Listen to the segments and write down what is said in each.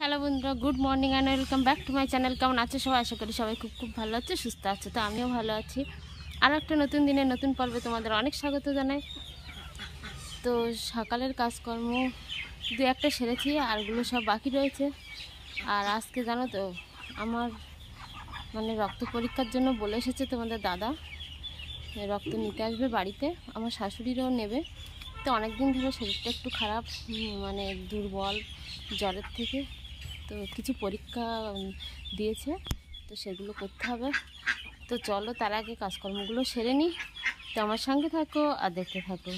Hello বন্ধুরা, good morning and welcome back to my channel. কেমন আছে সবাই? আশা করি সবাই খুব ভালো আছে, সুস্থ আছে। তো আমিও ভালো আছি। আর একটা নতুন দিনে নতুন পর্বে তোমাদের অনেক স্বাগত জানাই। তো সকালের কাজকর্ম দু একটা সেরেছি, আরগুলো সব বাকি রয়েছে। আর আজকে জানো তো, আমার রক্ত পরীক্ষার জন্য বলে এসেছে তোমাদের দাদা, রক্ত নিতে আসবে বাড়িতে। আমার শাশুড়িরও নেবে। তো অনেক দিন ধরে শরীরটা একটু খারাপ, দুর্বল, জ্বরের থেকে। তো কিছু পরীক্ষা দিয়েছে, তো সেগুলো করতে হবে। তো চলো তার আগে কাজকর্মগুলো সেরে নিই। তো আমার সঙ্গে থাকো আর দেখতে থাকো।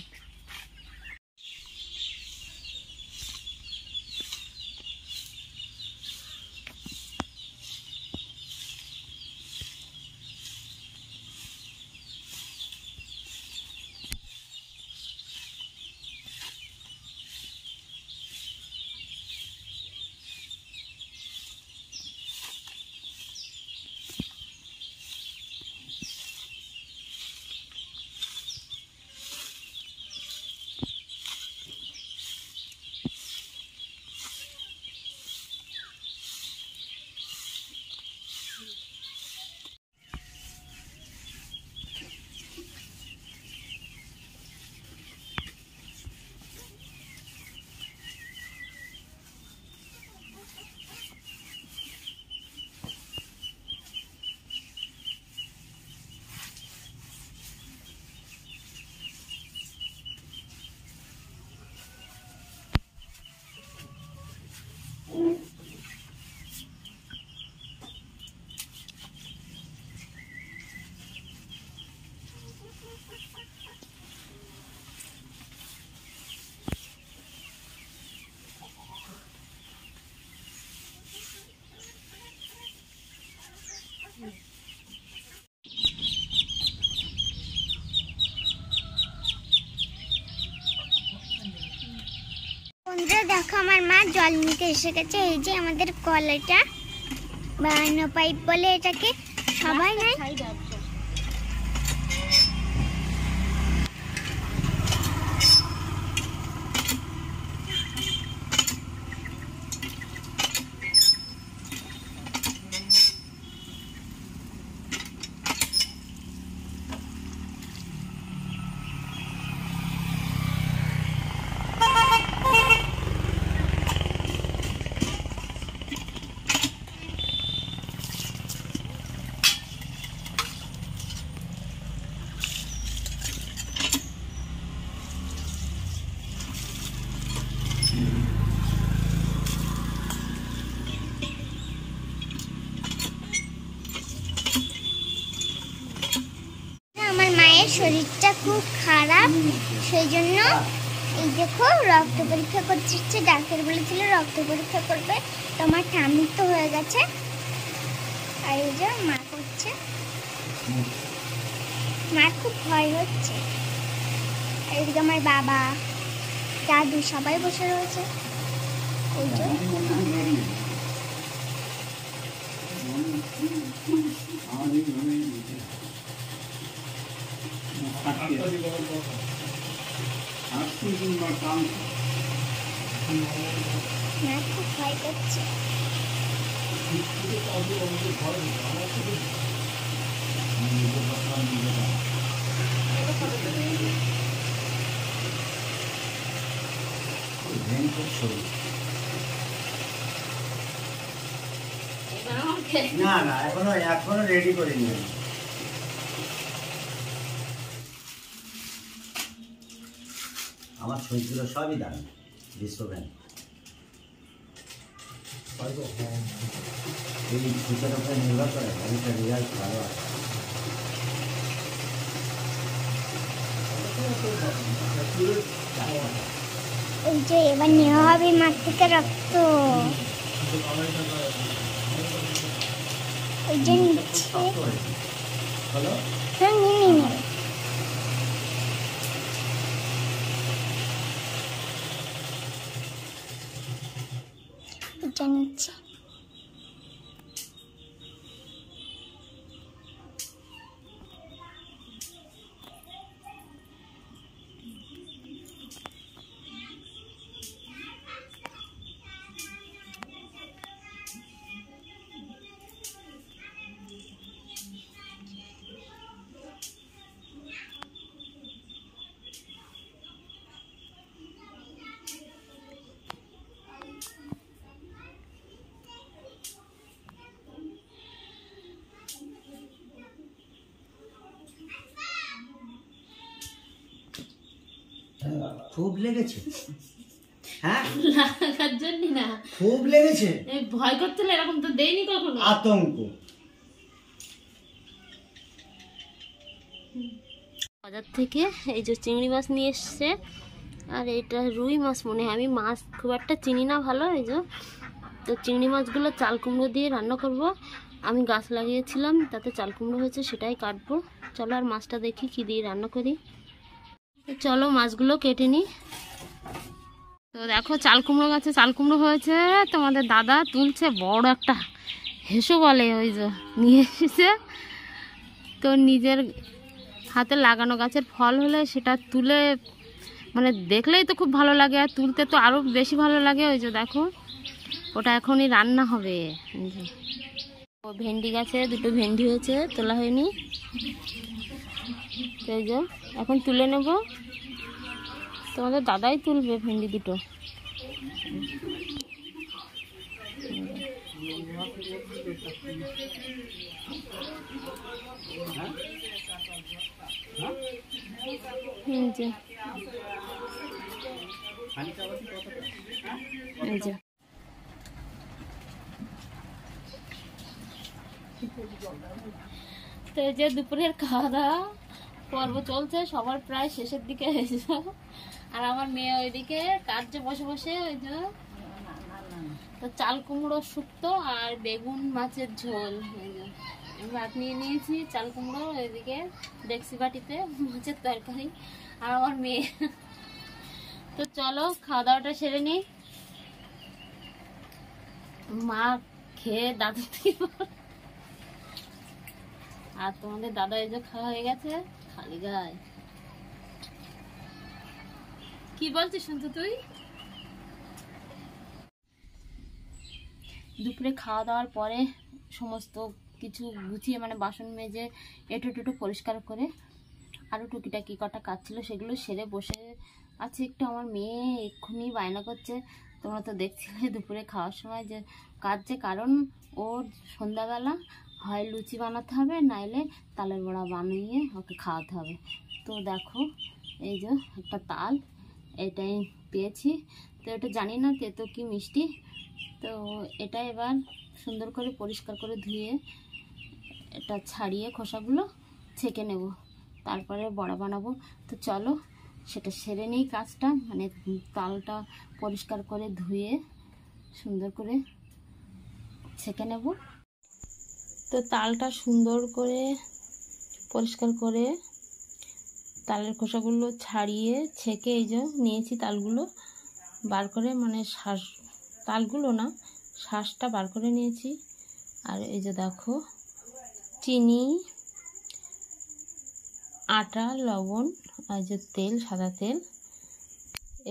বন্ধুরা দেখো, আমার মা জল নিতে এসে গেছে। এই যে আমাদের কলটা বানানো পাইপ বলে এটাকে, সবাই নাই। আমার মায়ের শরীরটা খুব খারাপ, সেই জন্য এই দেখো রক্ত পরীক্ষা করছে। ডাক্তার বলেছিল রক্ত পরীক্ষা করবে। তো আমার ঠাম্মির তো হয়ে গেছে, আর এই যে মা করছে। মার খুব ভয় হচ্ছে। আর এদিকে আমার বাবা, দাদু সবাই বসে রয়েছে। এই যে মা খুব ভয় করছে। না না, এখনো রেডি করিনি। আমার ছবিগুলো সবই দাম বিশ্বব্যাংক। এই ছুটের উপরে নির্ভর করে একটা রেজাল্ট ভালো আছে। এই যে এবার নেওয়া হবে মাঠ থেকে রক্ত। ওই যে নিচ্ছে, নিয়ে নেবে। এটা নিচ্ছে। খুব লেগেছে? হ্যাঁ, লাগার জন্য না, খুব লেগেছে। এই ভয় করছিল, এরকম তো দেইনি কখনো। আতঙ্ক। বাজার থেকে এই যে চিংড়ি মাছ নিয়ে এসছে, আর এটা রুই মাছ মনে হয়, আমি মাছ খুব একটা চিনি না ভালো। এই যে তো চিংড়ি মাছগুলো চাল কুমড়ো দিয়ে রান্না করব। আমি গাছ লাগিয়েছিলাম, তাতে চাল কুমড়ো হয়েছে, সেটাই কাটবো। চলো আর মাছটা দেখি কি দিয়ে রান্না করি। তো চলো মাছগুলো কেটে নিই। তো দেখো চাল কুমড়ো গাছে চাল কুমড়ো হয়েছে, তোমাদের দাদা তুলছে, বড় একটা হেসো বলে ওই যে নিয়ে এসেছে। তো নিজের হাতে লাগানো গাছের ফল হলে সেটা তুলে মানে দেখলেই তো খুব ভালো লাগে, আর তুলতে তো আরও বেশি ভালো লাগে। ওই যে দেখো ওটা এখনই রান্না হবে। ও ভেন্ডি গাছে দুটো ভেন্ডি হয়েছে, তোলা হয়নি। তো এই যে এখন তুলে নেব, তোমাদের দাদাই তুলবে ভেন্ডি দুটো। এই যে এই যে তো এই যে দুপুরের খাওয়া দাওয়া পর্ব চলছে, সবার প্রায় শেষের দিকে এসে। আর আমার মেয়ে ওইদিকে কাটছে বসে বসে। ওই যে তো চাল কুমড়ো শুক্তো আর বেগুন মাছের ঝোল। এই যে আমি ভাত নিয়ে নিয়েছি, চাল কুমড়ো ওইদিকে ডেক্সি বাটিতে মাছের তরকারি, আর আমার মেয়ে। তো চলো খাওয়া দাওয়াটা সেরে নিই। মা খেয়ে দাদু থেকে, আর তোমাদের দাদা এই যে খাওয়া হয়ে গেছে খালি গায়ে। কি বলছিস শুনতো তুই? দুপুরে খাওয়া দাওয়ার পরে সমস্ত কিছু গুছিয়ে মানে বাসন মেজে এঁটো টেটো পরিষ্কার করে আরও টুকিটাকি কটা কাজ ছিল সেগুলো সেরে বসে আছে একটু। আমার মেয়ে এক্ষুনি বায়না করছে, তোমরা তো দেখছিলে দুপুরে খাওয়ার সময় যে কাজে, কারণ ওর সন্ধ্যাবেলা হয় লুচি বানাতে হবে, নাইলে তালের বড়া বানিয়ে ওকে খাওয়াতে হবে। তো দেখো এই যে একটা তাল, এটাই পেয়েছি। তো এটা জানি না তেতো কি মিষ্টি। তো এটা এবার সুন্দর করে পরিষ্কার করে ধুয়ে এটা ছাড়িয়ে খোসাগুলো ছেঁকে নেব, তারপরে বড়া বানাবো। তো চলো সেটা সেরে নিই কাজটা, মানে তালটা পরিষ্কার করে ধুয়ে সুন্দর করে ছেঁকে নেব। তো তালটা সুন্দর করে পরিষ্কার করে তালের খোসাগুলো ছাড়িয়ে ছেঁকে এই যে নিয়েছি, তালগুলো বার করে, মানে শ্বাস তালগুলো না শ্বাসটা বার করে নিয়েছি। আর এই যে দেখো চিনি, আটা, লবণ আর যে তেল, সাদা তেল,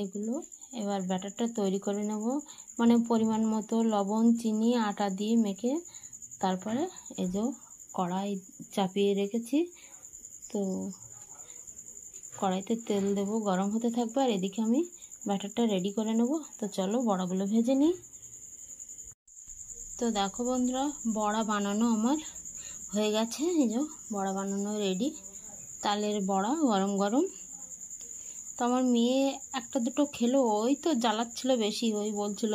এগুলো এবার ব্যাটারটা তৈরি করে নেব। মানে পরিমাণ মতো লবণ, চিনি, আটা দিয়ে মেখে তারপরে এই যে কড়াই চাপিয়ে রেখেছি। তো কড়াইতে তেল দেবো, গরম হতে থাকবে, আর এদিকে আমি ব্যাটারটা রেডি করে নেব। তো চলো বড়াগুলো ভেজে নিই। তো দেখো বন্ধুরা, বড়া বানানো আমার হয়ে গেছে। এই যে বড়া বানানো রেডি, তালের বড়া গরম গরম। তো আমার মেয়ে একটা দুটো খেলো, ওই তো জ্বালাচ্ছিল বেশি, ওই বলছিল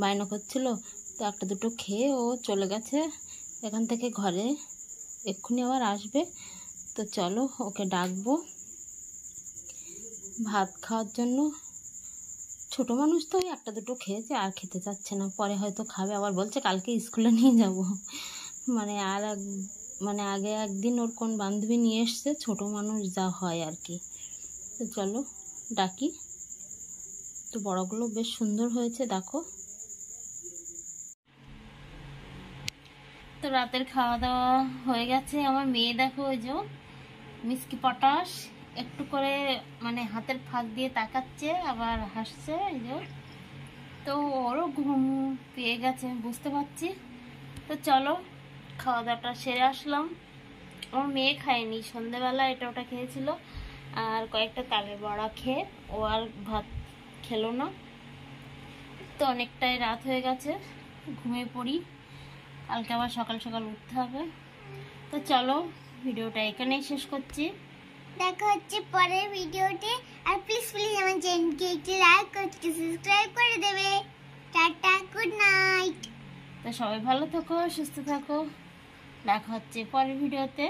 বায়না করছিল। তো একটা দুটো খেয়ে ও চলে গেছে এখান থেকে ঘরে, এক্ষুনি আবার আসবে। তো চলো ওকে ডাকবো ভাত খাওয়ার জন্য। ছোটো মানুষ তো ওই একটা দুটো খেয়েছে, আর খেতে চাচ্ছে না, পরে হয়তো খাবে। আবার বলছে কালকে স্কুলে নিয়ে যাব। মানে আগে একদিন ওর কোন বান্ধবী নিয়ে এসছে, ছোটো মানুষ যা হয় আর কি। তো চলো ডাকি। তো বড়গুলো বেশ সুন্দর হয়েছে দেখো। তো রাতের খাওয়া দাওয়া হয়ে গেছে। আমার মেয়ে দেখো ওই যে মিষ্টি পটাশ একটু করে মানে হাতের ফাঁক দিয়ে তাকাচ্ছে, আবার হাসছে। এই যে তো ওরও ঘুম পেয়ে গেছে বুঝতে পারছি। তো চলো খাওয়া দাওয়াটা সেরে আসলাম। আমার মেয়ে খায়নি, সন্ধ্যেবেলা এটা ওটা খেয়েছিল, আর কয়েকটা তালের বড়া খেয়ে ও আর ভাত খেলো না। তো অনেকটাই রাত হয়ে গেছে, ঘুমিয়ে পড়ি, কালকে আবার সকাল সকাল উঠতে হবে। তো চলো ভিডিওটা এখানেই শেষ করছি। দেখা হচ্ছে পরের ভিডিওতে। আর প্লিজ আমার চ্যানেলকে একটু লাইক করতে সাবস্ক্রাইব করে দেবে। Tata, good night. তো সবাই ভালো থাকো, সুস্থ থাকো, দেখা হচ্ছে পরের ভিডিওতে।